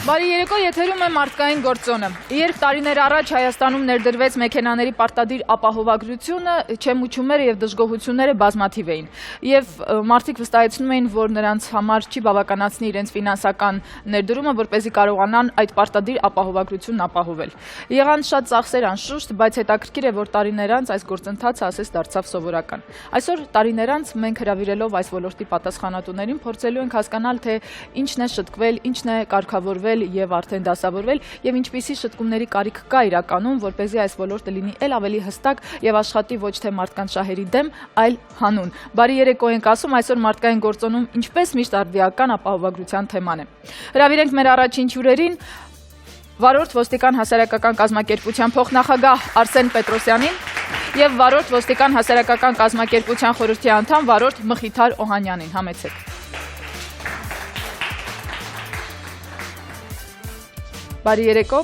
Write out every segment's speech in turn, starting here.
Բարի երեկո, եթերում է մարդկային գործոնը։ Երբ տարիներ առաջ Հայաստանում ներդրվեց մեքենաների պարտադիր ապահովագրությունը, չեմուչումները և դժգոհությունները բազմաթիվ էին։ Եվ մարդիկ վստահեցնում էին, որ նրանց համար չի բավականացնի իրենց ֆինանսական ներդրումը, որպեսզի կարողանան այդ պարտադիր ապահովագրությունն ապահովել։ Եղան շատ ծախսեր անշուշտ, բայց հետաքրքիր է, որ տարիներ անց այս գործընթացը ասես դարձավ սովորական։ Այսօր տարիներ անց մենք հրավիրելով այս ոլորտի պատասխանատուներին փորձելու ենք հասկանալ, թե ինչն է շտկվել, ինչն է կարգավորվել եւ արդեն դասավորվել եւ ինչպիսի շտկումների կարիք կա իրականում, որպեսզի այս ոլորտը լինի ել ավելի հստակ եւ աշխատի ոչ թե մարդկանց շահերի դեմ, այլ հանուն։ Բարի երեկո ենք ասում, այսօր մարդկային գործոնում ինչպես միշտ արդիական ապահովագրության թեման է։ Հրավիրենք մեր առաջին հյուրերին Վարորդ ոստիկան հասարակական կազմակերպության փոխնախագահ Արսեն Պետրոսյանին եւ Վարորդ ոստիկան հասարակական կազմակերպության խորհրդի անդամ Վարորդ Մխիթար Օհանյանին։ Համեցեք։ Բարի երեկո։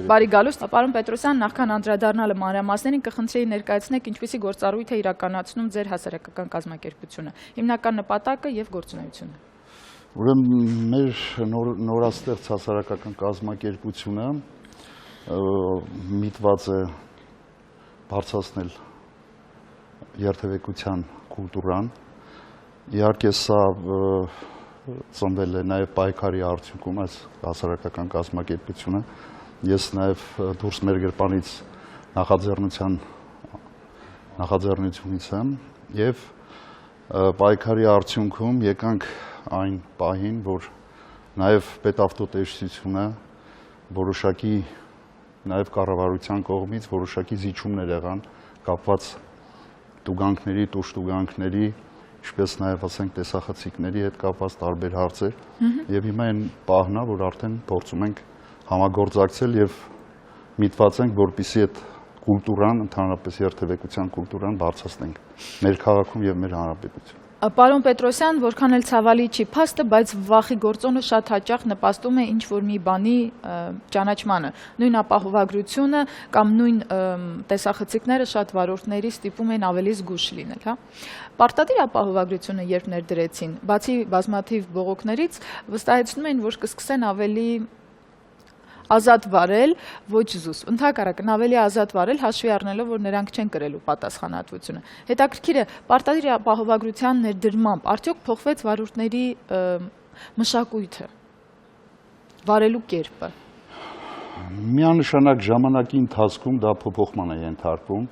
Բարի գալուստ, պարոն Պետրոսյան, նախքան անդրադառնալը մանրամասներին կխնդրեի ներկայացնեք ինչպիսի գործառույթ է իրականացնում ձեր հասարակական կազմակերպությունը, հիմնական նպատակը եւ գործունեությունը։ Ուրեմն մեր նորաստեղծ հասարակական կազմակերպությունը միտված է բարձրացնել երթևեկության կուլտուրան։ Իհարկե սա ծնվել է նաև պայքարի արդյունքում այս հասարակական կազմակերպությունը։ Ես նաև դուրս մեր գրպանից նախաձեռնությունից եմ եւ պայքարի արդյունքում եկանք այն պահին, որ նաև պետավտոտեսությունը որոշակի նաև կառավարության կողմից որոշակի զիջումներ եղան կապված տուգանքների, տուժտուգանքների, ինչպես նաև ասենք տեսախցիկների հետ կապված տարբեր հարցեր եւ հիմա այն պահն է, որ արդեն փորձում ենք համագործակցել եւ միտված ենք, որպեսզի այդ կուլտուրան, ընդհանրապես երթևեկության կուլտուրան բարձրացնենք մեր քաղաքում եւ մեր հանրապետությունում։ Պարոն Պետրոսյան, որքան էլ ցավալի չի փաստը, բայց վախի գործոնը շատ հաճախ նպաստում է ինչ-որ մի բանի ճանաչմանը։ Նույն ապահովագրությունը կամ նույն տեսախցիկները շատ վարորդների ստիպում են ավելի զգուշ լինել, հա։ Պարտադիր ապահովագրությունը երբ ներդրեցին, բացի բազմաթիվ բողոքներից, վստահեցնում են, որ կսկսեն ավելի ազատ վարել, ոչ զուս, ընդհակառակն ավելի ազատ վարել, հաշվի առնելով, որ նրանք չեն կրելու պատասխանատվությունը։ Հետաքրքիր է, պարտադիր ապահովագրության ներդրմամբ արդյոք փոխվեց վարորդների մշակույթը, վարելու կերպը։ Միանշանակ ժամանակի ընթացքում դա փոփոխման է ենթարկվում։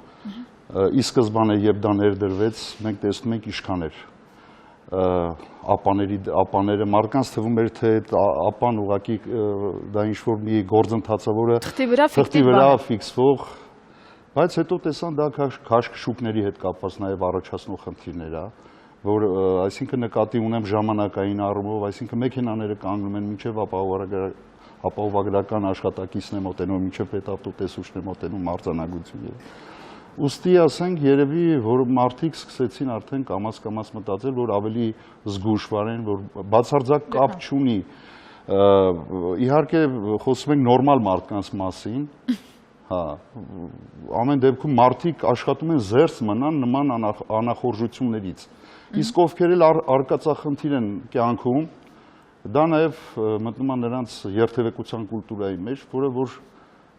Ի սկզբանե, երբ դա ներդրվեց, մենք տեսնում ենք ինչքան էր ապաները, մարդկանց թվում էր, թե ապան ուղղակի դա ինչ-որ մի գործընթաց է, որը թղթի վրա ֆիքսվող, բայց հետո տեսան դա քաշքշուկների հետ կապված նաև առաջացնող խնդիրներ է, որ այսինքն նկատի ունեմ ժամանակային առումով, այսինքն մեքենաները կանգնում են մինչև ապահովագրական աշխատակիցն է մոտենում, մինչև պետավտոտեսուչն է մոտենում արձանագրություն։ Ուստի ասենք երևի, որ մարդիկ սկսեցին արդեն կամաց-կամաց մտածել, որ ավելի զգուշ վարեն, որ բացարձակ կապ չունի։ Իհարկե խոսում ենք նորմալ մարդկանց մասին, հա, ամեն դեպքում մարդիկ աշխատում են զերծ մնան նման անախորժություններից։ Իսկ ովքեր էլ արկածախնդիր են կյանքում, դա նաև մտնում է նրանց երթևեկության կուլտուրայի մեջ, որը որ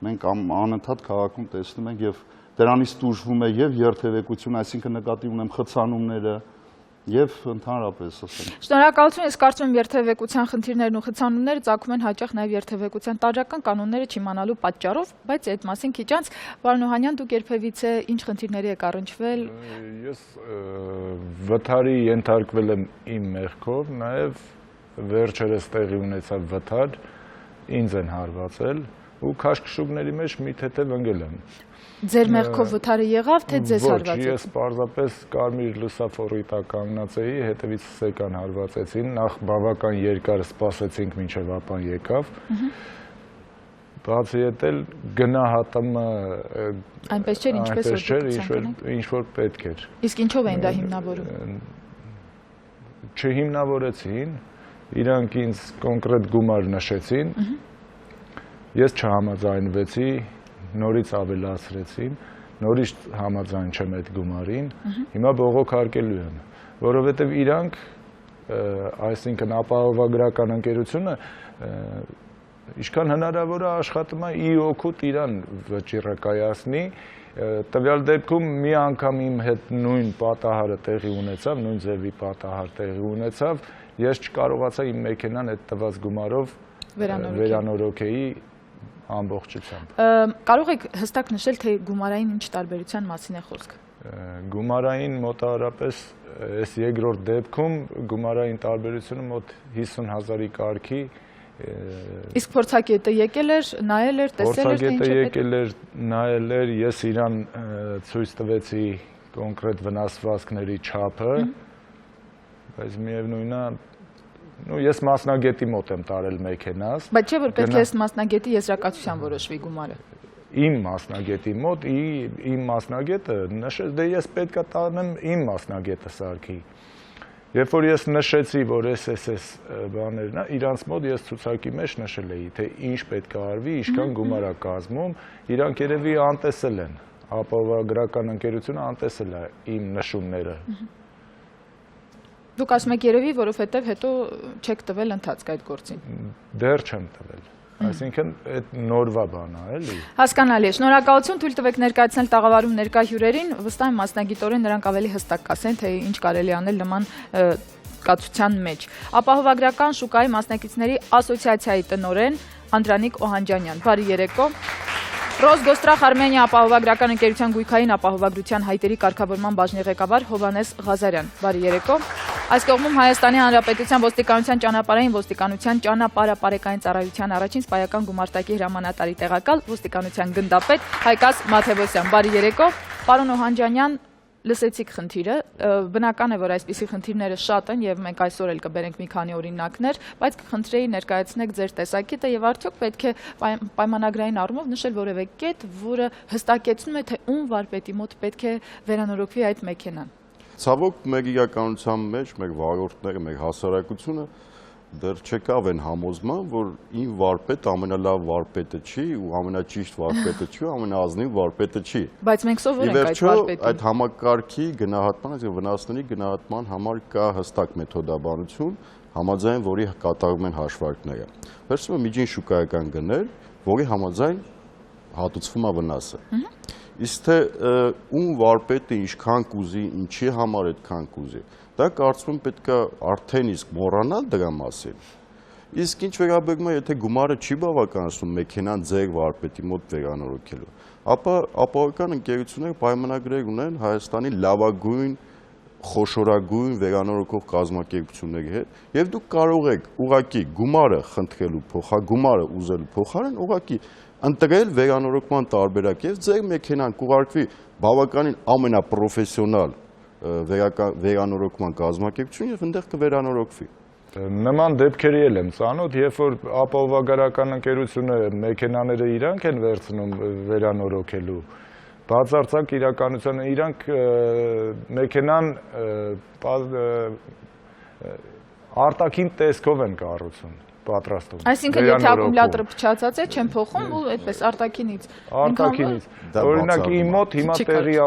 մենք անընդհատ քաղաքում տեսնում ենք եւ դրանից տուժվում է եւ երթևեկություն, այսինքն նկատի ունեմ խցանումները եւ ընդհանրապես ասենք։ Շնորհակալություն, ես կարծում եմ երթևեկության խնդիրներն ու խցանումները ծագում են հաճախ նաեւ երթևեկության տարրական կանոնները չիմանալու պատճառով, բայց այդ մասին քիչ անց պարոն Օհանյան, դուք երբևիցե ինչ խնդիրների եք առնչվել։ Ես վթարի ենթարկվել եմ իմ մեղքով, նաեւ վերջերս տեղի ունեցավ վթար, ինձ են հարվածել ու քաշքշուկների մեջ մի թեթև ընկել եմ։ Ձեր մեղքով վթարը եղավ, թե ձեզ հարվածեց։ Ոչ, ես պարզապես կարմիր լուսափորի տակ կանգնած էի, հետևից սեկան հարվածեցին, նախ բավական երկար սպասեցինք մինչև ապան եկավ։ Բացի այդ էլ գնահատումը այնպես չէր, ինչ որ պետք էր։ Իսկ ինչով էին դա հիմնավորում։ Չհիմնավորեցին, իրանք ինձ կոնկրետ գումար նշեցին, ես չհամաձայնվեցի, նորից ավելացրեցին, նորից համաձայն չեմ այդ գումարին, հիմա բողոքարկելու եմ, որովհետև իրանք, այսինքն ապահովագրական ընկերությունը Ինչքան հնարավոր է աշխատում է ի օգուտ իրան վճիռը կայացնի, տվյալ դեպքում մի անգամ իմ հետ նույն պատահարը տեղի ունեցավ, նույն ձևի պատահար տեղի ունեցավ, ես չկարողացա իմ մեքենան այդ տված գումարով վերանորոգեի ամբողջությամբ։ Կարող եք հստակ նշել, թե գումարային ինչ տարբերության մասին է խոսքը։ Գումարային մոտավորապես այս երկրորդ դեպքում գումարային տարբերությունը մոտ 50,000-ի կարգի։ Իսկ փորձագետը եկել էր, նայել էր, տեսել էր, թե ինչ է պետք։ Եկել էր, նայել էր, ես իրան ցույց տվեցի կոնկրետ վնասվածքների չափը, բայց միևնույնն է, ես մասնագետի մոտ եմ տարել մեքենաս։ Բայց չէ՞ որ պետք է մասնագետի եզրակացության որոշվի գումարը։ Իմ մասնագետի մոտ, իմ մասնագետը նշեց, դե ես պետք է տանեմ իմ մասնագետը սարքի։ Երբ որ ես նշեցի, որ այս բաներն է, իրանց մոտ ես ցուցակի մեջ նշել էի, թե ինչ պետք է արվի, ինչքան գումար է կազմում, իրանք երևի անտեսել են, ապահովագրական ընկերությունը անտեսել է իմ նշումները։ Դուք ասում եք երևի, որովհետև հետո չեք տվել ընթացք այդ գործին։ Դեռ չեմ տվել։ Այսինքն այդ նորվա բան է, էլի։ Հասկանալի է։ Շնորհակալություն, թույլ տվեք ներկայացնել տաղավարում ներկա հյուրերին, վստահ եմ մասնագիտորեն նրանք ավելի հստակ կասեն, թե ինչ կարելի անել նման կացության մեջ։ Ապահովագրական շուկայի մասնակիցների ասոցիացիայի տնօրեն Անդրանիկ Օհանջանյան, բարի երեկո։ Ռոսգոստրախ Արմենիա ապահովագրական ընկերության գույքային ապահովագրության հայտերի կարգավորման բաժնի ղեկավար Հովհաննես Ղազարյան, բարի երեկո։ Այս կողմում Հայաստանի Հանրապետության ոստիկանության ճանապարհային ոստիկանության ճանապարհապարեկային ծառայության առաջին սպայական գումարտակի հրամանատարի տեղակալ ոստիկանության գնդապետ Հայկաս Մաթևոսյան, բարի երեկո։ Պարոն Օհանջանյան, լսեցիք խնդիրը, բնական է, որ այսպիսի խնդիրները շատ են եւ մենք այսօր էլ կբերենք մի քանի օրինակներ, բայց կխնդրեի ներկայացնեք ձեր տեսակետը եւ արդյոք պետք է պայմանագրային առումով նշել որևէ կետ, որը հստակեցնում է, թե ում վարպետի մոտ պետք է վերանորոգվի այդ մեքենան։ Ցավոք մեր իրականության մեջ, մեր վարորդները, մեր հասարակությունը դեռ չեկավ են համոզման, որ իմ վարպետը ամենալավ վարպետը չի ու ամենաճիշտ վարպետը չի ու ամենաազնիվ վարպետը չի։ Բայց մենք սովոր ենք այդ վարպետին։ Այդ համակարգի գնահատման, այսինքն վնասների գնահատման համար կա հստակ մեթոդաբանություն, համաձայն որի կատարում են հաշվարկները։ Վերջում է միջին շուկայական գներ, որի համաձայն հատուցվում է վնասը։ Իսկ թե ում վարպետը ինչքան կուզի, ինչի համար այդքան կուզի, դա կարծում եմ պետք է արդեն իսկ մոռանալ դրա մասին։ Իսկ ինչ վերաբերում է, եթե գումարը չի բավականացնում մեքենան ձեր վարպետի մոտ վերանորոգելու, ապա ապահովական ընկերությունները պայմանագրեր ունեն Հայաստանի լավագույն, խոշորագույն վերանորոգող կազմակերպությունների հետ, եւ դուք կարող եք ուղղակի գումարը խնդրելու փոխագումարը ուզելու փոխարեն ուղղակի ընտրել վերանորոգման տարբերակ եւ ձեր մեքենան կուղարկվի բավականին ամենապրոֆեսիոնալ վերանորոգման կազմակերպություն եւ այնտեղ կվերանորոգվի։ Նման դեպքերի էլ եմ ծանոթ, երբ որ ապահովագրական ընկերությունը մեքենաները իրանք են վերցնում վերանորոգելու, բացարձակ իրականությունը իրանք մեքենան արտաքին տեսքով են կառուցում, պատրաստում։ Այսինքն եթե ակումուլյատորը փչացած է, չեն փոխում ու այդպես արտաքինից։ Արտաքինից։ Օրինակ իմ մոտ հիմա տեղի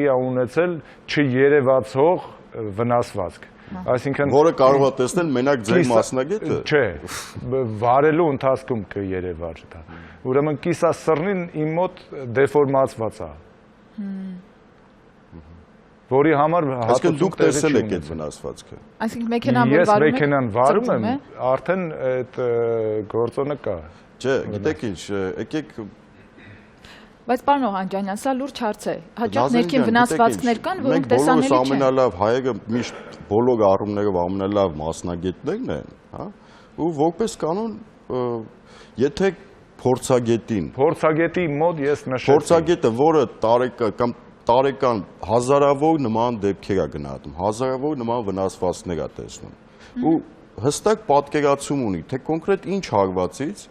է ունեցել չերևացող վնասվածք։ Այսինքն որը կարող է տեսնել մենակ ձեր մասնագետը։ Չէ, վարելու ընթացքում կերևար դա։ Ուրեմն կիսասռնին իմ մոտ դեֆորմացված է։ Որի համար հատուցում դուք տեսել եք այդ վնասվածքը։ Այսինքն մեքենան որ վարում եք։ Ես մեքենան վարում եմ, արդեն այդ գործոնը կա։ Չէ, գիտեք ինչ, եկեք Բայց պարոն Օհանջանյան, սա լուրջ հարց է։ Հաճախ ներքին վնասվածքներ կան, որոնք տեսանելի չեն։ Մենք ամենալավ հայերը միշտ բոլոր առումներով ամենալավ մասնագետներն են, հա։ Ու որպես կանոն, եթե փորձագետի մոտ ես նշեցի։ Փորձագետը, որը տարեկան հազարավոր նման դեպքեր է գնահատում, հազարավոր նման վնասվածքներ է տեսնում։ Ու հստակ պատկերացում ունի, թե կոնկրետ ինչ հարվածից,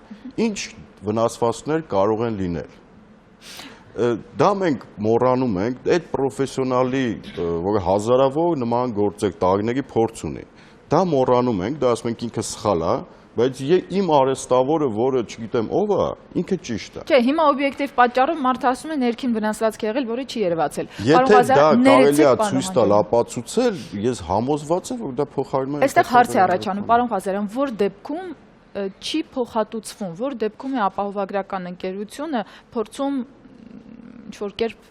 ինչ վնասվածքներ կարող են լինել։ Դա մենք մոռանում ենք, այդ պրոֆեսիոնալի, որը հազարավոր նման գործեր տարիների փորձ ունի, դա մոռանում ենք, դա ասում ենք ինքը սխալ է, բայց իմ արհեստավորը, որը չգիտեմ ով է, ինքը ճիշտ է։ Չէ, հիմա օբյեկտիվ պատճառով մարդը ասում է ներքին վնասվածք եղել, որը չի երևացել։ Եթե դա կարելի է ցույց տալ, ապացուցել, ես համոզված եմ, որ դա փոխարինում է։ Այստեղ հարց է առաջանում, պարոն Ղազարյան, որ դեպքում չի փոխհատուցվում, որ դեպքում է ապահովագրական ընկերությունը փորձում ինչ-որ կերպ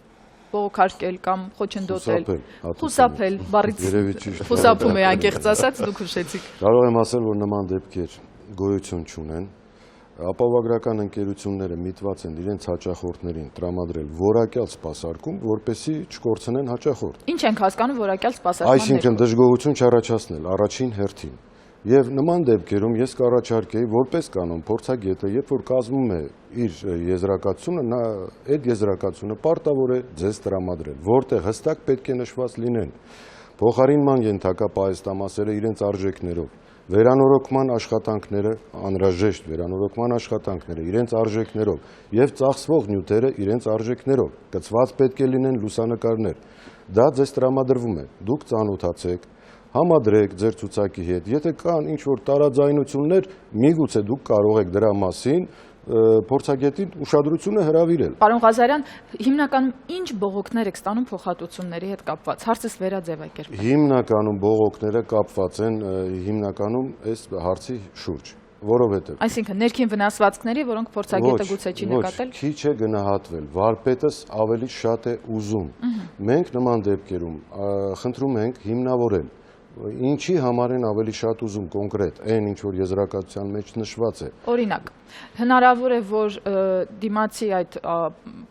բողոքարկել կամ խոչընդոտել, խուսափել, բառից խուսափում է անկեղծ ասած, դուք հուշեցիք։ Կարող եմ ասել, որ նման դեպքեր գոյություն չունեն։ Ապահովագրական ընկերությունները միտված են իրենց հաճախորդներին տրամադրել որակյալ սպասարկում, որպեսզի չկորցնեն հաճախորդ։ Ինչ ենք հասկանում որակյալ սպասարկման Այսինքն դժգոհություն չառաջացնել առաջին հերթին։ Եվ նման դեպքերում ես կառաջարկեի որպես կանոն փորձագետը, երբ որ կազմում է իր եզրակացությունը, նա այդ եզրակացությունը պարտավոր է ձեզ տրամադրել, որտեղ հստակ պետք է նշված լինեն փոխարինման ենթակա պահեստամասերը իրենց արժեքներով, վերանորոգման աշխատանքները, անհրաժեշտ վերանորոգման աշխատանքները իրենց արժեքներով եւ ծախսվող նյութերը իրենց արժեքներով, կցված պետք է լինեն լուսանկարներ։ Դա ձեզ տրամադրվում է։ Դուք ծանոթացեք, համադրեք ձեր ցուցակի հետ։ Եթե կան ինչ-որ տարաձայնություններ, միգուցե դուք կարող եք դրա մասին փորձագետին ուշադրությունը հրավիրել։ Պարոն Ղազարյան, հիմնականում ինչ բողոքներ եք ստանում փոխհատուցումների հետ կապված։ Հարցս վերաձևակերպեք։ Հիմնականում բողոքները կապված են հիմնականում այս հարցի շուրջ, որովհետև Այսինքն ներքին վնասվածքների, որոնք փորձագետը գուցե չի նկատել։ Քիչ է գնահատվել, վարպետս ավելի շատ է ուզում։ Մենք նման դեպքերում խնդրում ենք հիմնավորել ինչի համար են ավելի շատ ուզում կոնկրետ, այն ինչ որ եզրակացության մեջ նշված է։ Օրինակ, հնարավոր է, որ դիմացի այդ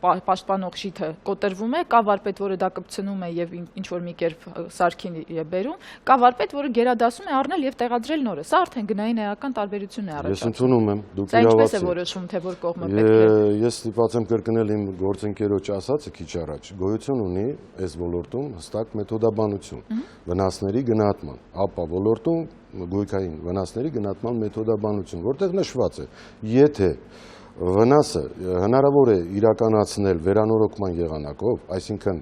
պաշտպանող շիթը կոտրվում է, կա վարպետ, որը դա կպցնում է եւ ինչ որ մի կերպ սարքին է բերում, կա վարպետ, որը գերադասում է առնել եւ տեղադրել նորը։ Սա արդեն գնային էական տարբերություն է առաջացնում։ Ես ընդունում եմ, դուք իրավացի։ Ինչպես է եք։ որոշվում, թե որ կողմը պետք է։ Ես ստիպված եմ կրկնել իմ գործընկերոջ ասածը քիչ առաջ։ Գոյություն ունի այս ոլորտում հստակ մեթոդաբանություն վնասների գնահատման, ապա ոլորտում գույքային վնասների գնահատման մեթոդաբանություն, որտեղ նշված է, եթե վնասը հնարավոր է իրականացնել վերանորոգման եղանակով, այսինքն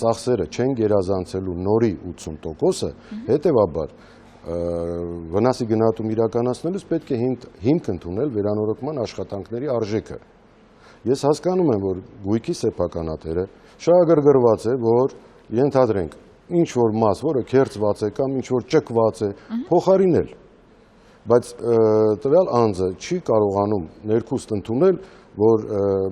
ծախսերը չեն գերազանցելու նորի 80%-ը, հետևաբար վնասի գնահատում իրականացնելուց պետք է հիմք ընդունել վերանորոգման աշխատանքների արժեքը։ Ես հասկանում եմ, որ գույքի սեփականատերը շահագրգռված է, որ ենթադրենք ինչ որ մաս, որը քերծված է կամ ինչ որ ճկված է, փոխարինել։ Բայց տվյալ անձը չի կարողանում ներքուստ ընդունել, որ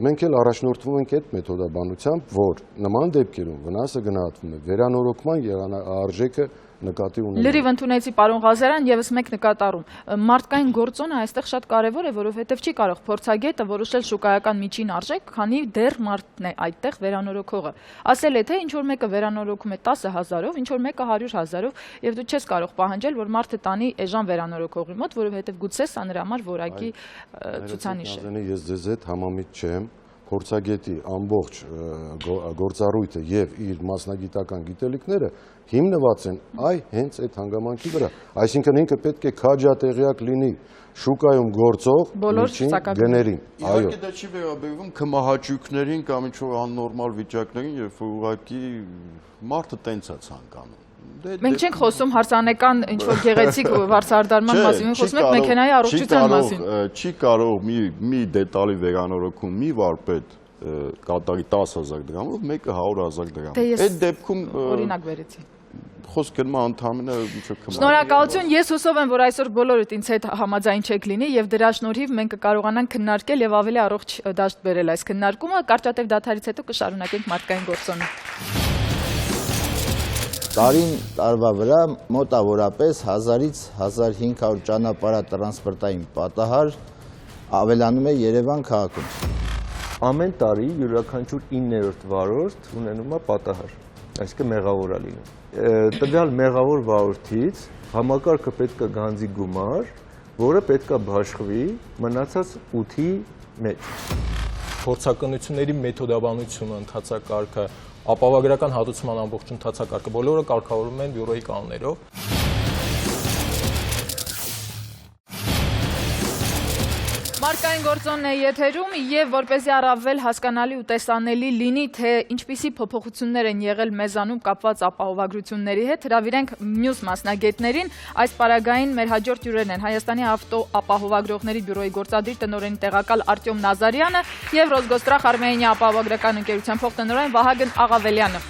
մենք էլ առաջնորդվում ենք այդ մեթոդաբանությամբ, որ նման դեպքերում վնասը գնահատվում է վերանորոգման արժեքը նկատի ունենալով։ Լրիվ ընդունեցի պարոն Ղազարյան, եւս մեկ նկատառում։ Մարդկային գործոնը այստեղ շատ կարեւոր է, որովհետեւ չի կարող փորձագետը որոշել շուկայական միջին արժեք, քանի դեռ մարդն է այդտեղ վերանորոգողը։ Ասել է, թե ինչ որ մեկը վերանորոգում է 10,000-ով, ինչ որ մեկը 100,000-ով, եւ դու չես կարող պահանջել, որ մարդը տանի էժան վերանորոգողի մոտ, որովհետեւ գուցե սա նրա համար որակի ցուցանիշ է։ Ես ձեզ հետ համամիտ չեմ։ Փորձագետի ամբողջ գործառույթը եւ իր մասնագիտական գիտելիքները հիմնված են հենց այդ հանգամանքի վրա։ Այսինքն ինքը պետք է քաջատեղյակ լինի շուկայում գործող միջին գներին։ Այո։ Իհարկե դա չի վերաբերվում քմահաճույքներին կամ ինչ-որ աննորմալ վիճակներին, երբ որ ուղղակի մարդը տենց է ցանկանում։ Մենք չենք խոսում հարսանեկան ինչ-որ գեղեցիկ վարձարդարման մասին, մենք խոսում ենք մեքենայի առողջության մասին։ Չի կարող մի դետալի վերանորոգում մի վարպետ կատարի 10,000 դրամով, մեկը 100,000 դրամ։ Այդ դեպքում օրինակ վերեցի։ Խոսքը ընդհանրապես ինչ-որ քմահաճույք։ Շնորհակալություն, ես հուսով եմ, որ այսօր բոլորդ ինձ հետ համաձայն չեք լինի եւ դրա շնորհիվ մենք կկարողանանք քննարկել եւ ավելի առողջ դաշտ բերել այս քննարկումը։ Կարճատև դադարից հետո կշարունակենք մարդկային գործոնը։ Տարին տարվա վրա մոտավորապես 1000-ից 1500 ճանապարհատրանսպորտային պատահար ավելանում է Երևան քաղաքում։ Ամեն տարի յուրաքանչյուր 9-րդ վարորդ ունենում է պատահար, այսինքն մեղավոր է լինում։ Տվյալ մեղավոր վարորդից համակարգը պետք է գանձի գումար, որը պետք է բաշխվի մնացած 8-ի մեջ։ Փորձականությունների մեթոդաբանությունը, ընթացակարգը, ապահովագրական հատուցման ամբողջ ընթացակարգը բոլորը կարգավորվում են բյուրոյի կանոններով։ Մարդկային գործոնն է եթերում եւ որպեսզի առավել հասկանալի ու տեսանելի լինի, թե ինչպիսի փոփոխություններ են եղել մեզանում կապված ապահովագրությունների հետ, հրավիրենք մյուս մասնագետներին։ Այս պարագային մեր հաջորդ հյուրերն են Հայաստանի ավտոապահովագրողների բյուրոյի գործադիր տնօրենի տեղակալ Արտյոմ Նազարյանը եւ Ռոսգոստրախ Արմենիա ապահովագրական ընկերության փոխտնօրեն Վահագն Աղավելյանը։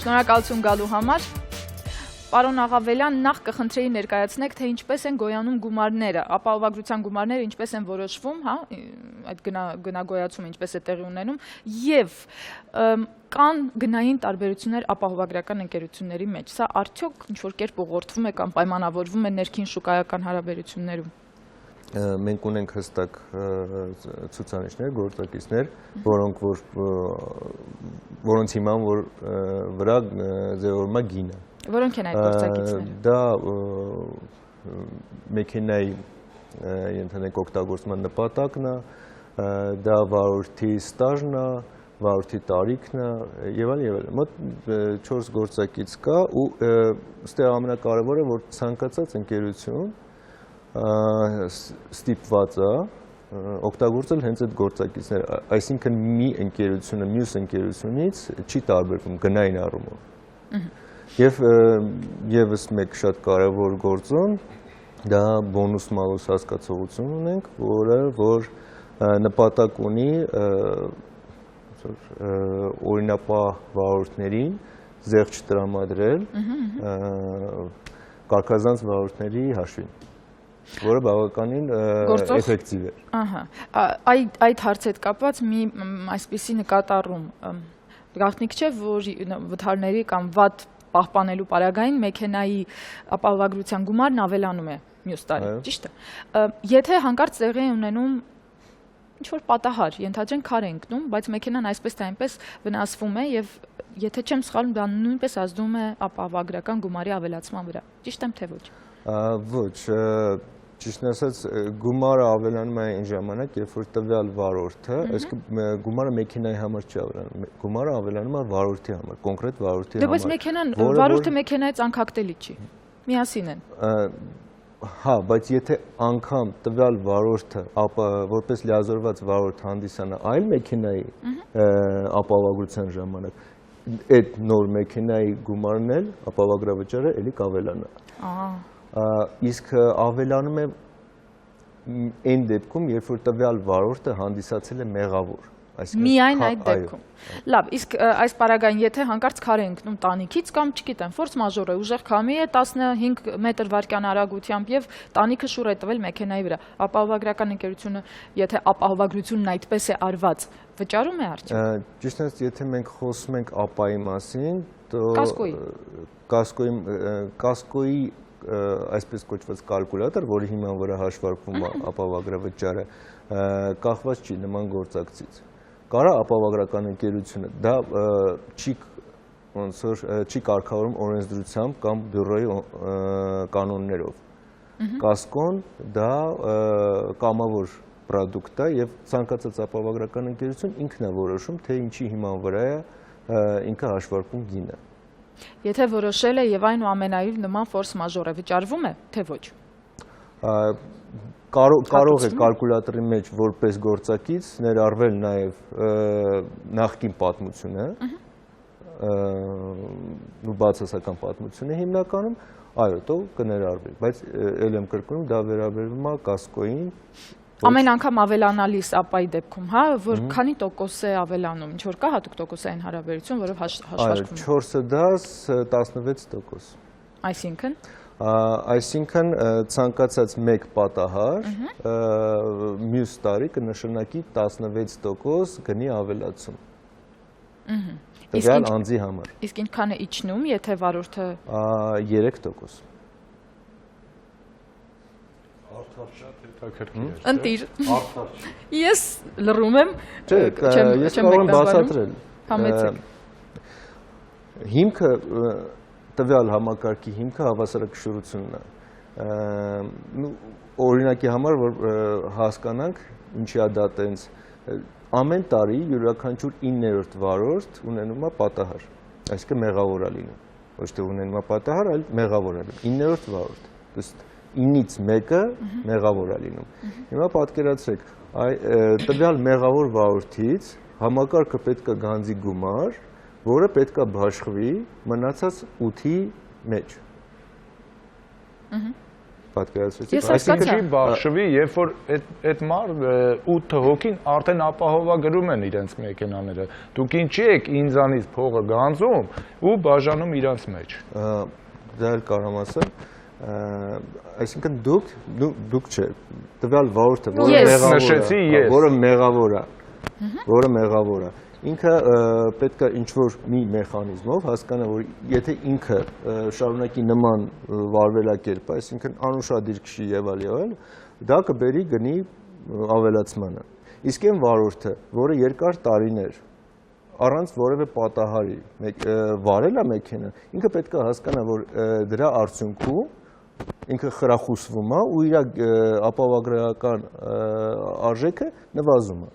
Շնորհակալություն գալու համար։ պարոն Աղավելյան, նախ կխնդրեի ներկայացնեք, թե ինչպես են գոյանում գումարները, ապահովագրության գումարները ինչպես են որոշվում, հա, այդ գնագոյացումը ինչպես է տեղի ունենում, եւ կան գնային տարբերություններ ապահովագրական ընկերությունների մեջ։ Սա արդյոք ինչ-որ կերպ ուղղորդվում է կամ պայմանավորվում է ներքին շուկայական հարաբերություններում։ Մենք ունենք հստակ ցուցանիշներ, գործակիցներ, որոնց հիման վրա ձևավորվում է գինը։ Որոնք են այդ գործակիցները։ Դա մեքենայի ընդհանուր օգտագործման նպատակն է, դա վարորդի ստաժն է, վարորդի տարիքն է եւ այլն։ Մոտ 4 գործակից կա ու այստեղ ամենակարևորը որ ցանկացած ընկերություն ստիպված է օգտագործել հենց այդ գործակիցները, այսինքն մի ընկերությունը մյուս ընկերությունից չի տարբերվում գնային առումով։ Եվ եւս մեկ շատ կարևոր գործոն դա բոնուս մալուս հասկացողություն ունենք, որ նպատակ ունի օրինապահ վարորդներին զեղչ տրամադրել կարգազանց վարորդների հաշվին, որը բավականին էֆեկտիվ է։ Ահա, այդ հարցի հետ կապված մի այսպիսի նկատառում գաղտնիք չէ, որ վթարների կամ վատ պահպանելու պարագային մեքենայի ապահովագրության գումարն ավելանում է մյուս տարի, ճիշտ է։ Եթե հանկարծ տեղի ունենում ինչ-որ պատահար, ենթադրենք քար է ընկնում, բայց մեքենան այսպես թե այնպես վնասվում է եւ եթե չեմ սխալվում, դա նույնպես ազդում է ապահովագրական գումարի ավելացման վրա։ Ճիշտ եմ թե ոչ։ Ոչ, ճիշտն ասած, գումարը ավելանում է այն ժամանակ, երբ որ տվյալ վարորդը, այսինքն գումարը մեքենայի համար չի ավելանում, գումարը ավելանում է վարորդի համար, կոնկրետ վարորդի համար։ Դե բայց մեքենան, վարորդը մեքենայից անկախտելի չի։ Միասին են։ Հա, բայց եթե անգամ տվյալ վարորդը որպես լիազորված վարորդ հանդիսանա այլ մեքենայի ապահովագրության ժամանակ, այդ նոր մեքենայի գումարն էլ ապահովագրավճարը էլի կավելանա։ Իսկ ավելանում է այն դեպքում, երբ որ տվյալ վարորդը հանդիսացել է մեղավոր։ Միայն այդ դեպքում։ Լավ, իսկ այս պարագային, եթե հանկարծ քար է ընկնում տանիքից կամ չգիտեմ, ֆորս մաժոր է, ուժեղ քամի է 15 մետր վայրկյան արագությամբ եւ տանիքը շուռ է տվել մեքենայի վրա, ապահովագրական ընկերությունը, եթե ապահովագրությունն այդպես է արված, վճարում է արդյոք։ Ճիշտ է, եթե մենք խոսում ենք ապայի մասին, то կասկոյի այսպես կոչված կալկուլատոր, որի հիման վրա հաշվարկվում է ապահովագրավճարը, կախված չի նման գործակցից։ Կարա ապահովագրական ընկերությունը դա չի կարգավորում օրենսդրությամբ կամ բյուրոյի կանոններով։ Կասկոն դա կամավոր պրոդուկտ է եւ ցանկացած ապահովագրական ընկերություն ինքն է որոշում, թե ինչի հիման վրա է ինքը հաշվարկում գինը։ Եթե որոշել է եւ այնուամենայնիվ նման ֆորս մաժոր է, վճարվում է, թե ոչ։ Կարող է կալկուլատորի մեջ որպես գործակից ներառվել նաև նախկին պատմությունը, բացասական պատմությունը հիմնականում, այո, դա կներառվի, բայց ել եմ կրկնում, դա վերաբերվում է կասկոյին։ Ամեն անգամ ավելանալիս ապայի դեպքում, հա, որ քանի տոկոս է ավելանում, ինչ որ կա հատուկ տոկոսային հարաբերություն, որով հաշվարկվում է։ 4-ը 10, 16%։ Այսինքն Այսինքն ցանկացած մեկ պատահար մյուս տարի կնշանակի 16% գնի ավելացում։ Տվյալ անձի համար։ Իսկ ինչքան է իջնում, եթե վարորդը 3%։ Ընտիր։ Ես լռում եմ, ես կարող եմ բացատրել։ Համեցեք։ Հիմքը տվյալ համակարգի հիմքը հավասարակշռությունն է։ Օրինակի համար, որ հասկանանք, ինչի է դա տենց, ամեն տարի յուրաքանչյուր 9-րդ վարորդ ունենում է պատահար, այսինքն մեղավոր է լինում։ Ոչ թե ունենում է պատահար, այլ մեղավոր է լինում։ 9-րդ վարորդ։ Ըստ 9-ից մեկը մեղավոր է լինում։ Հիմա պատկերացրեք, տվյալ մեղավոր վարորդից համակարգը պետք է գանձի գումար, որը պետք է բաշխվի մնացած 8-ի մեջ։ Պատկերացրեցիք։ Այսինքն չի բաշխվի, երբ որ այդ 8 հոգին արդեն ապահովագրում են իրենց մեքենաները։ Դուք ինչի եք ինձանից փողը գանձում ու բաժանում իրենց մեջ։ դա էլ կարամ ասեմ, այսինքն դուք չէ, տվյալ վարորդը, որը մեղավոր է, ինքը պետք է ինչ-որ մի մեխանիզմով հասկանա, որ եթե ինքը շարունակի նման վարվելակերպ, այսինքն անուշադիր քշի եւ այլ, դա կբերի գնի ավելացմանը։ Իսկ այն վարորդը, որը երկար տարիներ առանց որևէ պատահարի վարել է մեքենան, ինքը պետք է հասկանա, որ դրա արդյունքում ինքը խրախուսվում է ու իր ապահովագրական արժեքը նվազում է։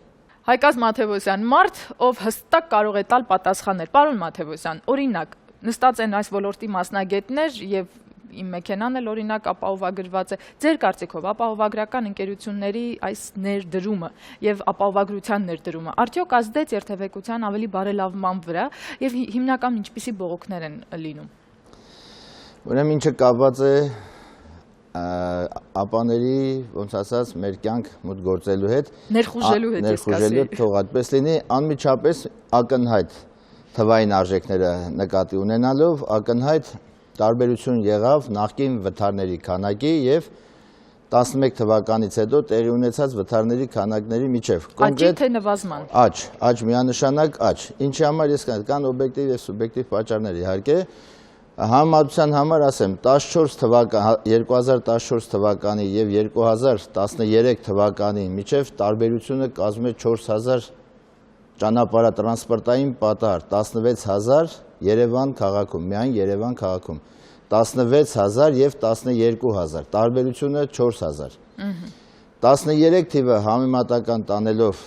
Հայկազ Մաթևոսյան, մարդ, ով հստակ կարող է տալ պատասխաններ։ Պարոն Մաթևոսյան, օրինակ, նստած են այս ոլորտի մասնագետներ եւ իմ մեքենան էլ օրինակ ապահովագրված է։ Ձեր կարծիքով ապահովագրական ընկերությունների այս ներդրումը եւ ապահովագրության ներդրումը արդյոք ազդեց երթևեկության ավելի բարելավման վրա եւ հիմնական ինչպիսի բողոքներ են լինում։ Ուրեմն ինչը կապված է ապաների, ոնց ասած, մեր կյանք մոտ գործելու հետ, ներխուժելու թող այդպես լինի, անմիջապես ակնհայտ թվային արժեքները նկատի ունենալով, ակնհայտ տարբերություն եղավ նախկին վթարների քանակի եւ 11 թվականից հետո տեղի ունեցած վթարների քանակների միջև։ Աճի թե նվազման։ Աճ, միանշանակ աճ։ Ինչի համար ես կան օբյեկտիվ եւ սուբյեկտիվ պատճառներ իհարկե։ Համեմատության համար ասեմ 2014 թվականի եւ 2013 թվականի միջև տարբերությունը կազմում է 4000 ճանապարհատրանսպորտային պատահար, 16000 Երևան քաղաքում, միայն Երևան քաղաքում, 16000 եւ 12000, տարբերությունը 4000։ 13 թիվը համեմատական տանելով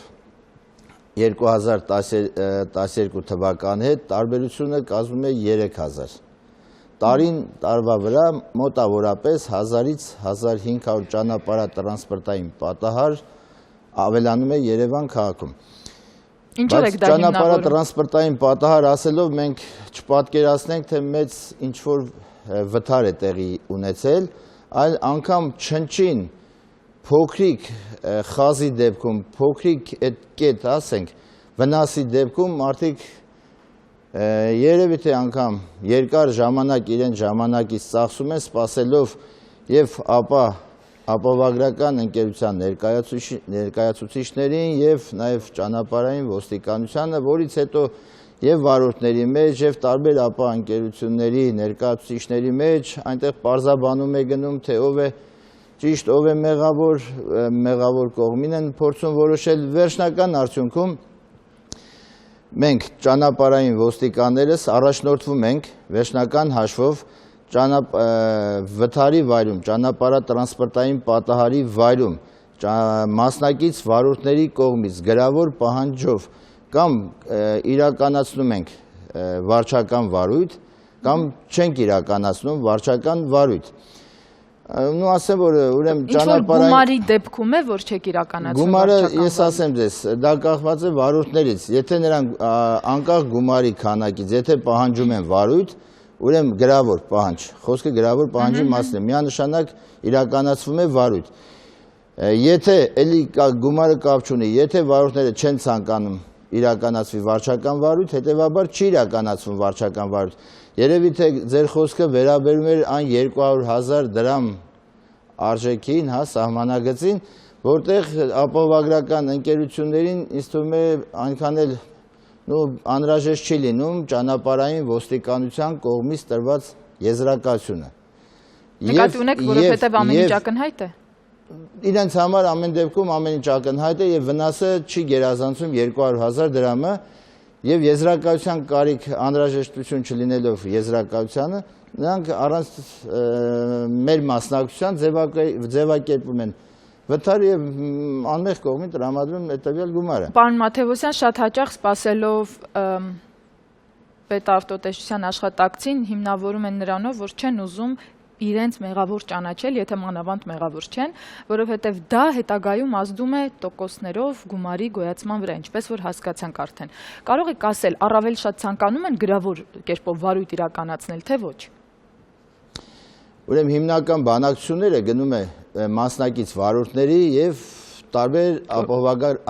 2012 թվականի հետ, տարբերությունը կազմում է 3000։ Տարին տարվա վրա մոտավորապես 1000-ից 1500 ճանապարհատրանսպորտային պատահար ավելանում է Երևան քաղաքում։ Ինչու՞ր եք դա հիմնավորում։ Ճանապարհատրանսպորտային պատահար ասելով մենք չպատկերացնենք, թե մեծ ինչ-որ վթար է տեղի ունեցել, այլ անգամ չնչին փոքրիկ խազի դեպքում, փոքրիկ այդ կետ, ասենք, վնասի դեպքում մարդիկ երևի թե անգամ երկար ժամանակ իրեն ժամանակից ծախսում են սպասելով եւ ապա ապահովագրական ընկերության ներկայացուցիչներին եւ նաեւ ճանապարհային ոստիկանությանը, որից հետո եւ վարորդների մեջ եւ տարբեր ապա ընկերությունների ներկայացուցիչների մեջ այնտեղ պարզաբանում է գնում, թե ով է ճիշտ, ով է մեղավոր կողմին են փորձում որոշել վերջնական արդյունքում մենք ճանապարհային ոստիկաններս առաջնորդվում ենք վերջնական հաշվով վթարի վայրում, ճանապարհատրանսպորտային պատահարի վայրում մասնակից վարորդների կողմից գրավոր պահանջով կամ իրականացնում ենք վարչական վարույթ կամ չենք իրականացնում վարչական վարույթ։ Ну ասեմ որ ուրեմն ճանապարհային գումարի դեպքում է որ չեք իրականացնում գումարը ես ասեմ ձեզ դա կախված է վարորդներից եթե նրանք անկախ գումարի քանակից եթե պահանջում են վարույթ ուրեմն գրավոր պահանջ խոսքը գրավոր պահանջի մասն է միանշանակ իրականացվում է վարույթ եթե էլի գումարը կապ չունի եթե վարորդները չեն ցանկանում իրականացվի վարչական վարույթ հետեւաբար չի իրականացվում վարչական վարույթ Երևի թե ձեր խոսքը վերաբերում էր այն 200,000 դրամ արժեքին, հա, սահմանագծին, որտեղ ապահովագրական ընկերություններին ինձ թվում է այնքան էլ անհրաժեշտ չի լինում ճանապարհային ոստիկանության կողմից տրված եզրակացությունը։ Նկատի ունեք, որովհետև ամեն ինչ ակնհայտ է։ Իրենց համար ամեն դեպքում ամեն ինչ ակնհայտ է եւ վնասը չի գերազանցում 200,000 դրամը Եվ եզրակացության կարիք անհրաժեշտություն չլինելով եզրակացությանը, նրանք առանց մեր մասնակցության ձևակերպում են վթար եւ անմեղ կողմին տրամադրում հետեւյալ գումարը։ Պարոն Մաթևոսյան, շատ հաճախ սպասելով պետավտոտեսչության աշխատակցին հիմնավորում են նրանով, որ չեն ուզում իրենց մեղավոր ճանաչել, եթե մանավանդ մեղավոր չեն, որովհետև դա հետագայում ազդում է տոկոսներով գումարի գոյացման վրա, ինչպես որ հասկացանք արդեն։ Կարող եք ասել, առավել շատ ցանկանում են գրավոր կերպով վարույթ իրականացնել, թե ոչ։ Ուրեմն հիմնական բանակցությունները գնում է մասնակից վարորդների եւ տարբեր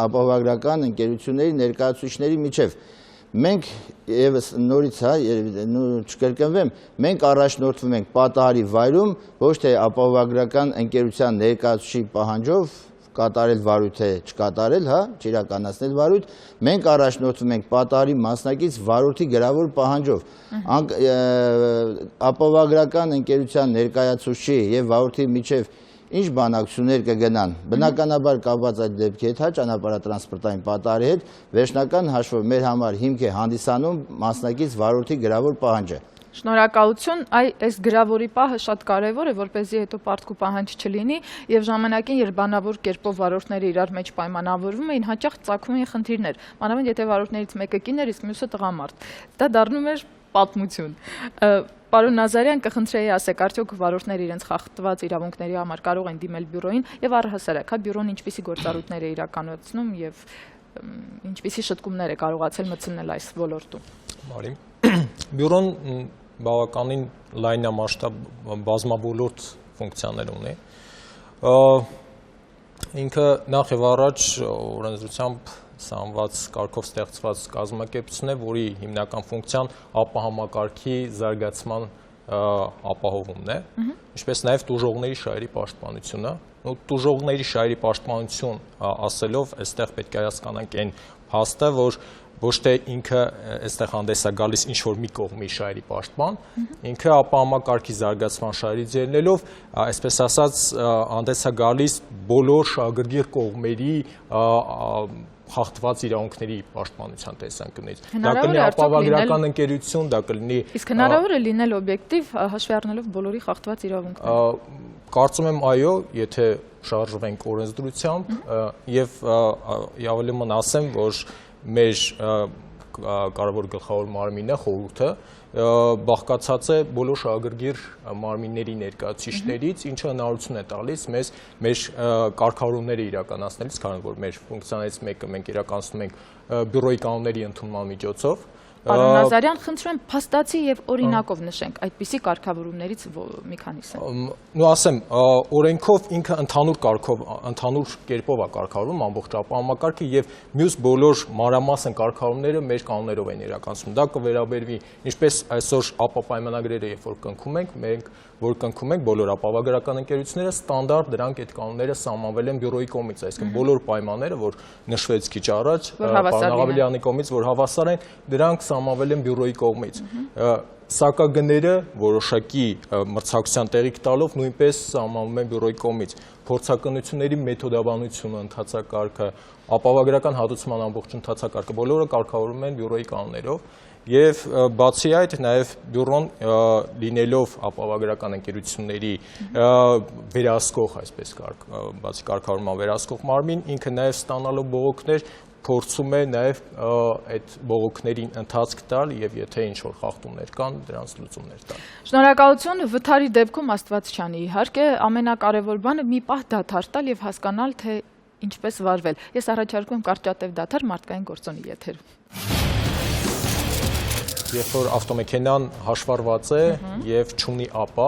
ապահովագրական ընկերությունների ներկայացուցիչների միջև։ մենք եւս նորից չկրկնվեմ, մենք առաջնորդվում ենք պատահարի վայրում ոչ թե ապահովագրական ընկերության ներկայացուցիչի պահանջով կատարել վարույթ է չկատարել, հա, չիրականացնել վարույթ, մենք առաջնորդվում ենք պատահարի մասնակից վարորդի գրավոր պահանջով։ Ապահովագրական ընկերության ներկայացուցիչի եւ վարորդի միջև ինչ բանակցություններ կգնան, բնականաբար կապված այդ դեպքի հետ, հա, ճանապարհատրանսպորտային պատահարի հետ, վերջնական հաշվով մեր համար հիմք է հանդիսանում մասնակից վարորդի գրավոր պահանջը։ Շնորհակալություն, այս գրավորի պահը շատ կարևոր է, որպեսզի հետո պարտք ու պահանջ չլինի, եւ ժամանակին, երբ բանավոր կերպով վարորդները իրար մեջ պայմանավորվում էին, հաճախ ծագում էին խնդիրներ, մանավանդ եթե վարորդներից մեկը կին էր, իսկ մյուսը տղամարդ։ Դա դառնում էր պատմություն։ Պարոն Նազարյան, կխնդրեի ասեք, արդյոք վարորդները իրենց խախտված իրավունքների համար կարող են դիմել բյուրոյին եւ առհասարակ, հա, բյուրոն ինչպիսի գործառույթներ է իրականացնում եւ ինչպիսի շտկումներ է կարողացել մտցնել այս ոլորտում։ Բարի։ Բյուրոն բավականին լայնամասշտաբ բազմաբոլորտ ֆունկցիաներ ունի։ Ինքը նախ եւ առաջ օրենսդրությամբ սահմանված կարգով ստեղծված կազմակերպություն է, որի հիմնական ֆունկցիան ապահամակարգի զարգացման ապահովումն է, ինչպես նաև տուժողների շահերի պաշտպանությունը։ Տուժողների շահերի պաշտպանություն ասելով, այստեղ պետք է հասկանանք այն փաստը, որ ոչ թե ինքը այստեղ հանդես է գալիս ինչ-որ մի կողմի շահերի պաշտպան, ինքը ապահամակարգի զարգացման շահերից ելնելով, այսպես ասած, հանդես է գալիս բոլոր շահագրգիռ կողմերի խախտված իրավունքների պաշտպանության տեսանկյունից։ Դա կլինի ապահովագրական ընկերություն, դա կլինի։ Իսկ հնարավոր է լինել օբյեկտիվ հաշվի առնելով բոլորի խախտված իրավունքները։ Կարծում եմ այո, եթե շարժվենք օրենսդրությամբ եւ ավելի ման ասեմ, որ մեր կարևոր գլխավոր մարմինը խորհուրդը բաղկացած է բոլոր շահագրգիռ մարմինների ներկայացուցիչներից, ինչը հնարավորություն է տալիս մեզ մեր կարգավորումները իրականացնելիս, քանի որ մեր ֆունկցիաներից մեկը մենք իրականացնում ենք բյուրոյի կանոնների ընդունման միջոցով։ Պարոն Նազարյան, խնդրում եմ փաստացի եւ օրինակով նշենք այդպիսի կարգավորումներից մի քանիսը։ Նու ասեմ, օրենքով ինքը ընդհանուր կերպով է կարգավորվում ամբողջ ապահովամակարգը եւ մյուս բոլոր մանրամասն կարգավորումները մեր կանոններով են իրականացվում։ Դա կվերաբերվի ինչպես այսօր ապապայմանագրերը, երբ որ կնքում ենք, մենք որ կնքում ենք բոլոր ապահովագրական ընկերությունները ստանդարտ դրանք այդ կանոնները սահմանվել են բյուրոյի կողմից, այսինքն բոլոր պայմանները, որ նշվեց քիչ առաջ, պարոն Աղաբելյանի կողմից, որ հավասար են, դրանք սահմանվել են բյուրոյի կողմից։ Սակագները որոշակի մրցակցության տեղիք տալով նույնպես սահմանվում են բյուրոյի կողմից։ Փորձակնությունների մեթոդաբանությունը, ընթացակարգը, ապահովագրական հատուցման ամբողջ ընթացակարգը բոլորը կարգավորվում են բյուրոյի կանոններով եւ բացի այդ նաեւ բյուրոն լինելով ապահովագրական ընկերությունների վերահսկող, այսպես բացի կարգավորման վերահսկող մարմին, ինքը նաեւ ստանալով բողոքներ փորձում է նաև այդ բողոքներին ընթացք տալ եւ եթե ինչ-որ խախտումներ կան, դրանց լուծումներ տալ։ Շնորհակալություն, վթարի դեպքում Աստված չանի, իհարկե, ամենակարևոր բանը մի պահ դադար տալ եւ հասկանալ, թե ինչպես վարվել։ Ես առաջարկում եմ կարճատև դադար մարդկային գործոնի եթերում։ Երբ որ ավտոմեքենան հաշվառված է եւ չունի ապա,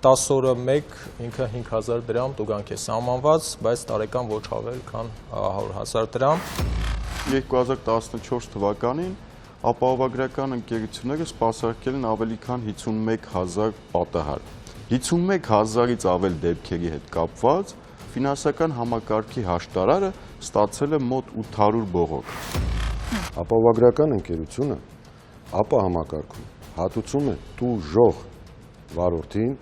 10 օրը մեկ ինքը 5000 դրամ տուգանք է սահմանված, բայց տարեկան ոչ ավել, քան 100,000 դրամ։ 2014 թվականին ապահովագրական ընկերությունները սպասարկել են ավելի քան 51,000 պատահար։ 51,000-ից ավել դեպքերի հետ կապված ֆինանսական համակարգի հաշտարարը ստացել է մոտ 800 բողոք։ Ապահովագրական ընկերությունը ապա համակարգում հատուցում է տուժող վարորդին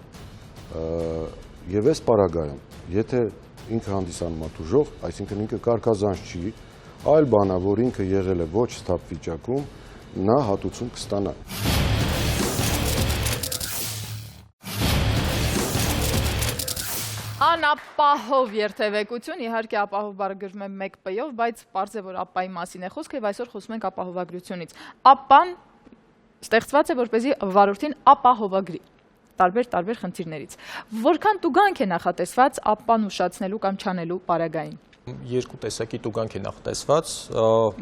եւ այս պարագայում, եթե ինքը հանդիսանում է տուժող, այսինքն ինքը կարգազանց չի, այլ բանա, որ ինքը եղել է ոչ ստապ վիճակում, նա հատուցում կստանա։ Անապահով երթևեկություն, իհարկե ապահով բառը գրվում է 1 P-ով, բայց պարզ է, որ ապայի մասին է խոսքը եւ այսօր խոսում ենք ապահովագրությունից։ Ապան ստեղծված է, որպեսզի վարորդին ապահովագրի տարբեր խնդիրներից։ Որքան տուգանք է նախատեսված ապան ուշացնելու կամ չանելու պարագային։ Երկու տեսակի տուգանք է նախատեսված։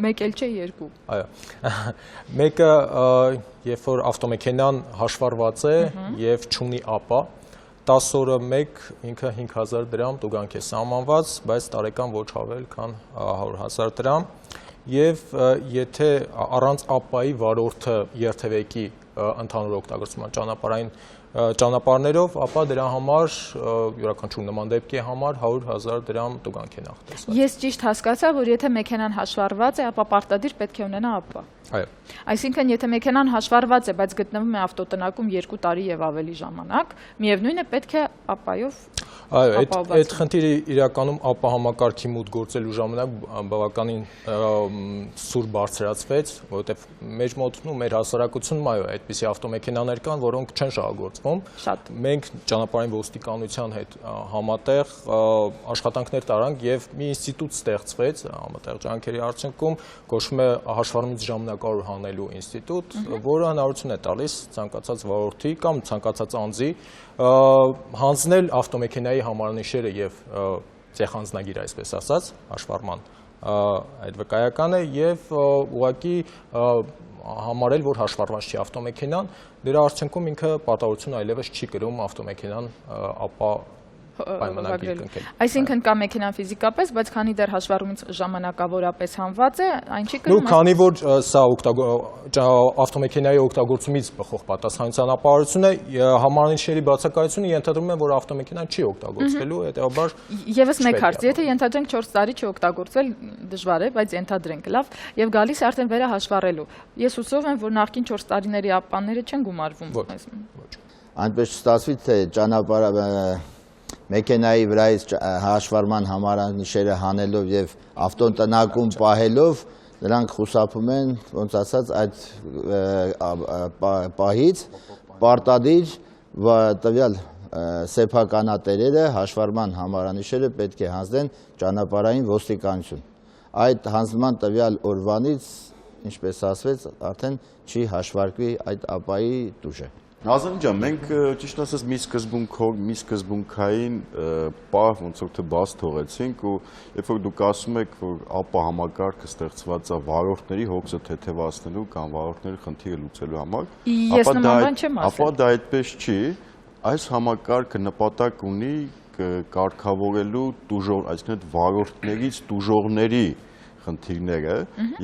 Մեկ էլ չէ, երկու։ Այո։ Մեկը, երբ որ ավտոմեքենան հաշվառված է եւ չունի ապա, 10 օրը մեկ ինքը 5000 դրամ տուգանք է սահմանված, բայց տարեկան ոչ ավել, քան 100,000 դրամ։ եւ եթե առանց ԱՊԱ-ի վարորդը երթևեկի ընդհանուր օգտագործման ճանապարհներով, ապա դրա համար յուրաքանչյուր նման դեպքի համար 100,000 դրամ տուգանք է նախատեսված։ Ես ճիշտ հասկացա, որ եթե մեքենան հաշվառված է, ապա պարտադիր պետք է ունենա ԱՊԱ։ Այո։ Այսինքն, եթե մեքենան հաշվառված է, բայց գտնվում է ավտոտնակում 2 տարի եւ ավելի ժամանակ, միևնույն է պետք է ԱՊԱ-ով Այո, այդ խնդիրը իրականում ԱՊԱ համակարգի մուտք գործելու ժամանակ բավականին սուր բարձրացվեց, որովհետև մեր մոտ ու մեր հասարակությունում այո, այդպիսի ավտոմեքենաներ կան, որոնք չեն շահագործվում։ Մենք ճանապարհային ոստիկանության հետ համատեղ աշխատանքներ տարանք եւ մի ինստիտուտ ստեղծվեց համատեղ ջանքերի արդյունքում, կոչվում է հաշվառումից ժամանակավոր հանելու ինստիտուտ, որը հնարավորություն է տալիս ցանկացած վարորդի կամ ցանկացած անձի հանձնել ավտոմեքենայի համարանիշերը եւ ցեխանձնագիր, այսպես ասած, հաշվառման այդ վկայականը եւ ուղղակի համարել, որ հաշվառված չի ավտոմեքենան, դրա արդյունքում ինքը պարտավորություն այլևս չի կրում ավտոմեքենան ԱՊԱ պայմանագրի կնքել։ Այսինքն կա մեքենան ֆիզիկապես, բայց քանի դեռ հաշվառումից ժամանակավորապես հանված է, այն չի կրում։ Ու քանի որ սա ավտոմեքենայի օգտագործումից բխող պատասխանատվության ապահովությունը համարանիշների բացակայությունը ենթադրում է, որ ավտոմեքենան չի օգտագործվելու, հետեւաբար Եվս մեկ հարց, եթե ենթադրենք 4 տարի չի օգտագործվել, դժվար է, բայց ենթադրենք, լավ, եւ գալիս է արդեն վերահաշվառելու։ Ես հուսով եմ, որ նախկին 4 տարիների ԱՊԱ-ները չեն գումարվում։ Այնպես չստացվի, թե ճանապարհը մեքենայի վրայից հաշվառման համարանիշերը հանելով եւ ավտոտնակում պահելով նրանք խուսափում են, ոնց ասած, այդ պահից պարտադիր տվյալ սեփականատերերը հաշվառման համարանիշերը պետք է հանձնեն ճանապարհային ոստիկանություն։ Այդ հանձնման տվյալ օրվանից, ինչպես ասվեց, արդեն չի հաշվարկվի այդ ԱՊԱ-ի տուժը։ Նազարին ջան, մենք ճիշտ ասած մի սկզբունքային պահ ոնց որ թե բաց թողեցինք ու երբ որ դուք ասում եք, որ ԱՊԱ համակարգը ստեղծված է վարորդների հոգսը թեթևացնելու կամ վարորդների խնդիրը լուծելու համար, ապա դա այդպես չի, այս համակարգը նպատակ ունի կարգավորելու տուժող, այսինքն այդ վարորդներից տուժողների խնդիրները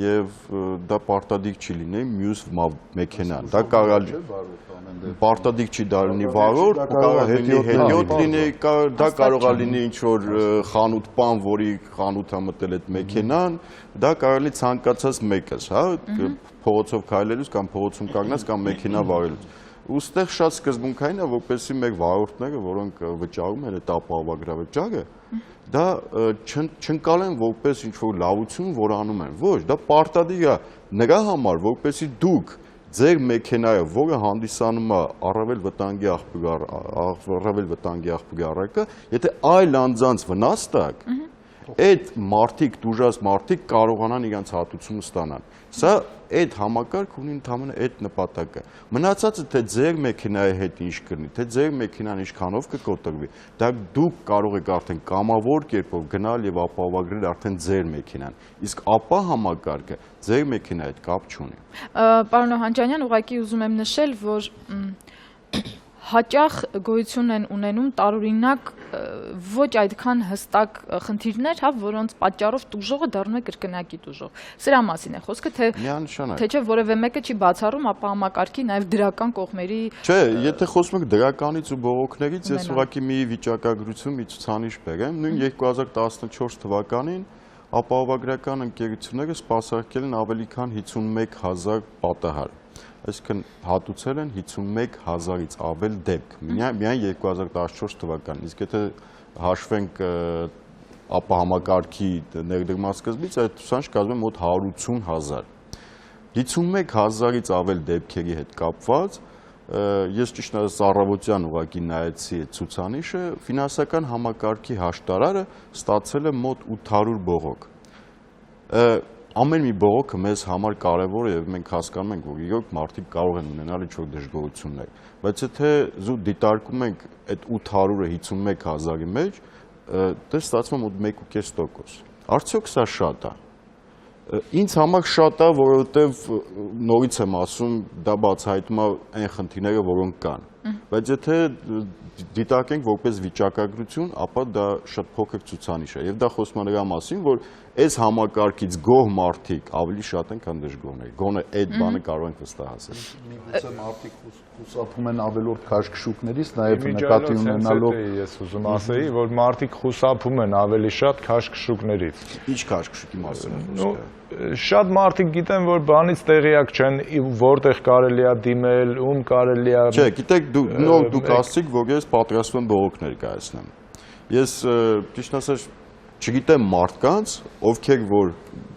եւ դա պարտադիր չի լինի մյուս մեքենան։ Դա կարող է պարտադիր չի դա լինի վարորդ, կարող է հետիոտ լինի, դա կարող է լինի ինչ որ խանութ-պան, որի խանութը մտել այդ մեքենան, դա կարող է լինի ցանկացած մեկս, հա, փողոցով քայլելուց կամ փողոցում կանգնած կամ մեքենա վարելուց։ Ու ստեղ շատ սկզբունքային է, որպեսզի մեր վարորդները, որոնք վճարում են այդ ապահովագրավճարը, դա չընկալեն որպես ինչ-որ լավություն, որ անում են։ Ոչ, դա պարտադիր է նրա համար, որպեսզի դուք ձեր մեքենայով, որը հանդիսանում է առավել վտանգի աղբյուրի առարկա, եթե այլ անձանց վնաս տաք, այդ մարդիկ, տուժած մարդիկ կարողանան իրենց հատուցումը ստանալ։ Սա այդ համակարգ ունի ընդհանրապես այդ նպատակը։ Մնացածը թե ձեր մեքենայի հետ ինչ կլինի, թե ձեր մեքենան ինչքանով կկոտրվի, դա դուք կարող եք արդեն կամավոր կերպով գնալ եւ ապահովագրել արդեն ձեր մեքենան։ Իսկ ԱՊԱ համակարգը ձեր մեքենայի հետ կապ չունի։ Պարոն Օհանջանյան, ուղղակի ուզում եմ նշել, որ հաճախ գոյություն են ունենում տարօրինակ ոչ այդքան հստակ խնդիրներ, հա, որոնց պատճառով տուժողը դառնում է կրկնակի տուժող։ Սրա մասին է խոսքը, թե չէ որևէ մեկը չի բացառում ԱՊԱ համակարգի նաև դրական կողմերի։ Չէ, եթե խոսում եք դրականից ու բողոքներից, ես ուղղակի մի վիճակագրություն, մի ցուցանիշ բերեմ, նույն 2014 թվականին ապահովագրական ընկերությունները սպասարկել են ավելի քան 51,000 պատահար։ Այսինքն հատուցել են 51,000-ից ավել դեպք միայն 2014 թվականին, իսկ եթե հաշվենք ԱՊԱ համակարգի ներդրման սկզբից, այդ ցուցանիշը կազմում է մոտ 180,000։ 51,000-ից ավել դեպքերի հետ կապված, ես ճիշտ ասած առավոտյան ուղղակի նայեցի այդ ցուցանիշը, ֆինանսական համակարգի հաշտարարը ստացել է մոտ 800 բողոք։ Ամեն մի բողոքը մեզ համար կարևոր է եւ մենք հասկանում ենք, որ իրոք մարդիկ կարող են ունենալ ինչ-որ դժգոհություններ, բայց եթե զուտ դիտարկում ենք այդ 800-ը 51,000-ի մեջ, դա ստացվում է մոտ 1.5%։ Արդյոք սա շատ է։ Ինձ համար շատ է, որովհետեւ նորից եմ ասում, դա բացահայտում է այն խնդիրները, որոնք կան։ բայց եթե դիտարկենք որպես վիճակագրություն, ապա դա շատ փոքր ցուցանիշ է եւ դա խոսում է նրա մասին, որ այս համակարգից գոհ մարդիկ ավելի շատ են, քան դժգոհներ։ Գոնե այդ բանը կարող ենք վստահել։ Միգուցե մարդիկ խուսափում են ավելորդ քաշքշուկներից, նաև նկատի ունենալով ես ուզում ասեի, որ մարդիկ խուսափում են ավելի շատ քաշքշուկներից։ Ինչ քաշքշուկի մասին է խոսքը։ Շատ մարդիկ գիտեն, որ բանից տեղյակ չեն, որտեղ կարելի է դիմել, ում կարելի է։ Չէ, գիտեք, դուք ասացիք, որ ես պատրաստվում եմ բողոք ներկայացնեմ։ Ես ճիշտ ասած չգիտեմ մարդկանց, ովքեր որ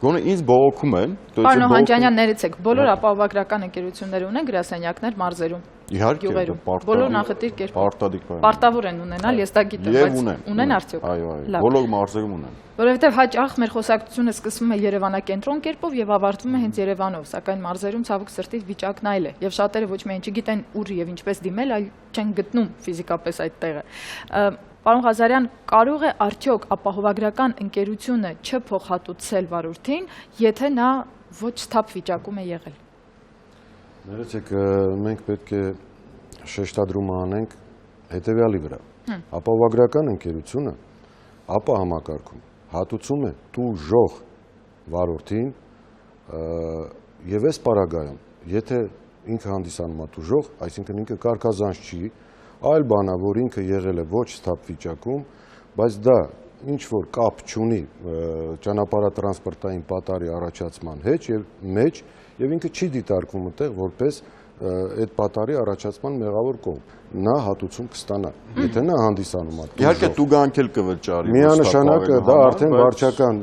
գոնե ինձ բողոքում են, Պարոն Օհանջանյան, ներեցեք, բոլոր ապահովագրական ընկերությունները ունեն գրասենյակներ մարզերում։ Իհարկե, դա բոլոր նախատիր կերպով պարտադիր բան։ Պարտավոր են ունենալ, ես դա գիտեմ, բայց ունեն արդյոք։ Այո, բոլոր մարզերում ունեն։ Որովհետև հաճախ մեր խոսակցությունը սկսվում է Երևանակենտրոն կերպով եւ ավարտվում է հենց Երևանով, սակայն մարզերում ցավոք սրտի վիճակն այլ է եւ շատերը ոչ միայն չգիտեն ուր եւ ինչպես դիմել, այլ չեն գտնում ֆիզիկապես այդ տեղը։ Պարոն Ղազարյան, կարող է արդյոք ապահովագրական ընկերությունը չփոխհատուցել վարորդին, եթե նա ոչ սթափ վիճակում է եղել։ Ներեցեք, մենք պետք է շեշտադրում անենք հետևյալի վրա։ Ապահովագրական ընկերությունը ապա համակարգում հատուցում է տուժող վարորդին եւ այս պարագայում, եթե ինքը հանդիսանում է տուժող, այսինքն ինքը կարգազանց չի, այլ բանա, որ ինքը եղել է ոչ սթափ վիճակում, բայց դա ինչ որ կապ չունի ճանապարհատրանսպորտային պատարի առաջացման մեջ եւ ինքը չի դիտարկվում այդտեղ որպես այդ պատարի առաջացման մեղավոր կողմ։ Նա հատուցում կստանա, եթե նա հանդիսանում է։ Իհարկե տուգանք էլ կվճարի։ Միանշանակ դա արդեն վարչական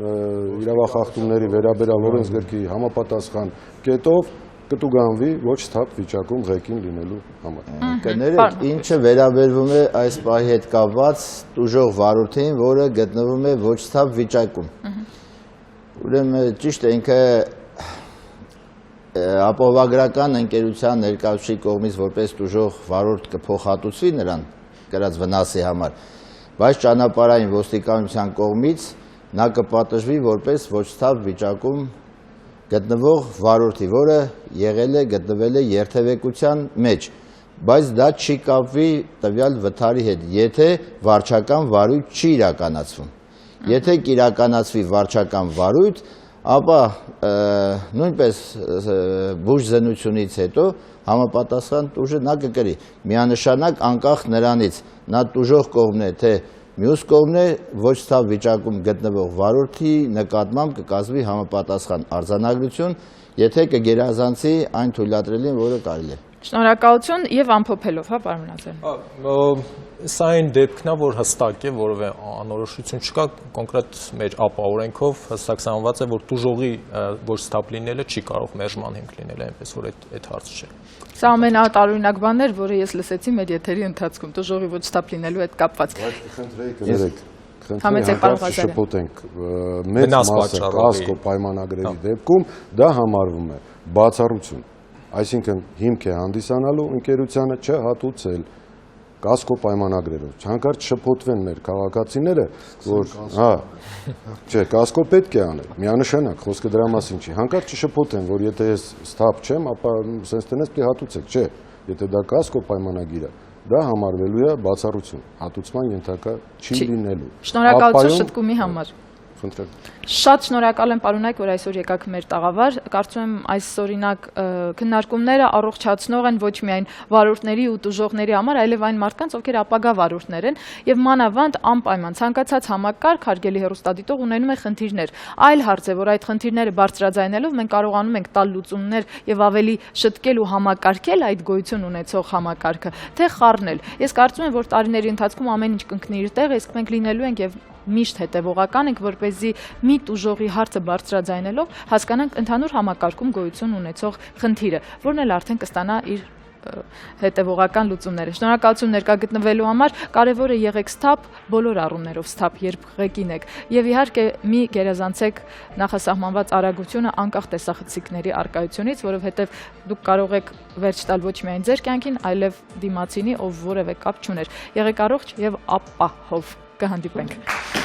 իրավախախտումների վերաբերյալ օրենսգրքի համապատասխան կետով կտուգանվի ոչ սթափ վիճակում ղեկին լինելու համար։ Կներեք, ինչը վերաբերվում է այս պահի հետ կապված տուժող վարորդին, որը գտնվում է ոչ սթափ վիճակում։ Ուրեմն ճիշտ է, ինքը ապահովագրական ընկերության ներկայացուցիչ կողմից որպես տուժող վարորդ կփոխհատուցվի նրան կրած վնասի համար, բայց ճանապարհային ոստիկանության կողմից նա կպատժվի որպես ոչ սթափ վիճակում գտնվող վարորդի, որը գտնվել է երթևեկության մեջ, բայց դա չի կապվի տվյալ վթարի հետ, եթե վարչական վարույթ չի իրականացվում։ Եթե կիրականացվի վարչական վարույթ, ապա նույնպես բուժզնությունից հետո համապատասխան տուժը նա կկրի։ Միանշանակ անկախ նրանից նա տուժող կողմն է, թե մյուս կողմն է, ոչ սթափ վիճակում գտնվող վարորդի նկատմամբ կկազմվի համապատասխան արձանագրություն, եթե կգերազանցի այն թույլատրելին, որը կարելի է։ Շնորհակալություն եւ ամփոփելով, հա, պարոն Ղազարյան։ Սա այն դեպքն է, որ հստակ է, որովե անորոշություն չկա, կոնկրետ մեր ապա օրենքով հստակ սահմանված է, որ տուժողի ոչ սթափ լինելը չի կարող մերժման հիմք լինել, այնպես որ այդ հարցը չէ։ Սա ամենատարօրինակ բանն էր, որը ես լսեցի մեր եթերի ընթացքում, տուժողի ոչ սթափ լինելու հետ կապված։ Խնդրեի շփոթենք մեծ մասը կասկո պայմանագրերի դեպքում դա համարվում է բացառություն, այսինքն հիմք է հանդիսանալու ընկերությանը չհատուցել կասկո պայմանագրերով, չհանկարծ շփոթվեն մեր քաղաքացիները, որ չէ, կասկո պետք է անել, միանշանակ, խոսքը դրա մասին չի, հանկարծ չշփոթեն, որ եթե ես սթափ չեմ, ապա սենց տնես պիտի հատուցեք, չէ, եթե դա կասկո պայմանագիր է, դա համարվելու է բացառություն, հատուցման ենթակա չի լինելու։ Շնորհակալություն շտկումի համար։ Խնդրեմ։ Շատ շնորհակալ եմ պարոնայք, որ այսօր եկաք մեր տաղավար։ Կարծում եմ այս օրինակ քննարկումները առողջացնող են ոչ միայն վարորդների ու տուժողների համար, այլև այն մարդկանց, ովքեր ապագա վարորդներ են, եւ մանավանդ անպայման ցանկացած համակարգ հարգելի հեռուստադիտող ունենում է խնդիրներ։ Այլ հարց է, որ այդ խնդիրները բարձրաձայնելով մենք կարողանում ենք տալ լուծումներ եւ ավելի շտկել ու համակարգել այդ գոյություն ունեցող համակարգը, թե խառնել։ Ես կարծում եմ, որ տարիների ընթացքում ամեն ինչ կընկնի իր տեղը, իսկ մենք լինելու ենք եւ միշտ հետևողական ենք, որպեսզի մի տուժողի հարցը բարձրաձայնելով հասկանանք ընդհանուր համակարգում գոյություն ունեցող խնդիրը, որն էլ արդեն կստանա իր հետևողական լուծումները։ Շնորհակալություն ներկա գտնվելու համար, կարևորը եղեք սթափ, բոլոր առումներով սթափ, երբ ղեկին եք, եւ իհարկե մի գերազանցեք նախասահմանված արագությունը անկախ տեսախցիկների առկայությունից, որովհետեւ դուք կարող եք վերջ տալ ոչ միայն ձեր կյանքին, այլև դիմացինի, ով որևէ կապ չուներ։ Եղեք առողջ եւ ապահով։ Կհանդիպենք։